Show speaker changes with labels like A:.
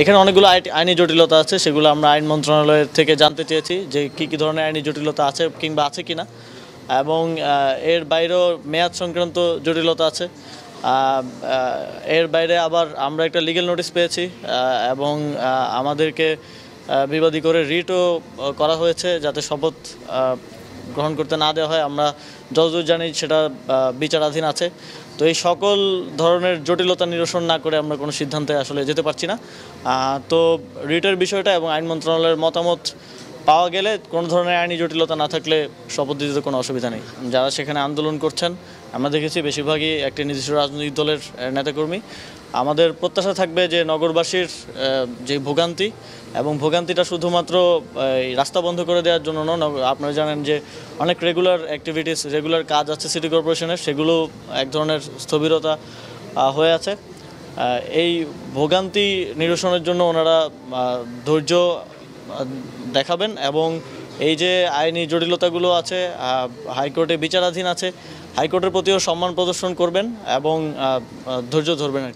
A: এখানে অনেকগুলো আইনি জটিলতা আছে, সেগুলো আমরা আইন মন্ত্রণালয়ের থেকে জানতে চেয়েছি যে কি ধরনের আইনি জটিলতা আছে কিংবা আছে কিনা, এবং এর বাইরেও মেয়াদ সংক্রান্ত জটিলতা আছে। এর বাইরে আবার আমরা একটা লিগ্যাল নোটিশ পেয়েছি এবং আমাদেরকে বিবাদী করে রিটও করা হয়েছে যাতে শপথ গ্রহণ করতে না দেওয়া হয়। আমরা যতদূর জানি সেটা বিচারাধীন আছে। তো এই সকল ধরনের জটিলতা নিরসন না করে আমরা কোনো সিদ্ধান্তে আসলে যেতে পারছি না। তো রিটের বিষয়টা এবং আইন মন্ত্রণালয়ের মতামত পাওয়া গেলে কোনো ধরনের আইনি জটিলতা না থাকলে শপথ দিতে কোনো অসুবিধা নেই। যারা সেখানে আন্দোলন করছেন আমরা দেখেছি বেশিরভাগই একটি নির্দিষ্ট রাজনৈতিক দলের নেতাকর্মী। আমাদের প্রত্যাশা থাকবে যে নগরবাসীর যে ভোগান্তি এবং ভোগান্তিটা শুধুমাত্র রাস্তা বন্ধ করে দেওয়ার জন্য নয়। আপনারা জানেন যে অনেক রেগুলার কাজ আছে সিটি কর্পোরেশনের, সেগুলো এক ধরনের স্থবিরতা হয়ে আছে। এই ভোগান্তি নিরসনের জন্য ওনারা ধৈর্য দেখাবেন এবং এই যে আইনি জটিলতাগুলো আছে হাইকোর্টে বিচারাধীন আছে, হাইকোর্টের প্রতিও সম্মান প্রদর্শন করবেন এবং ধৈর্য ধরবেন আর কি।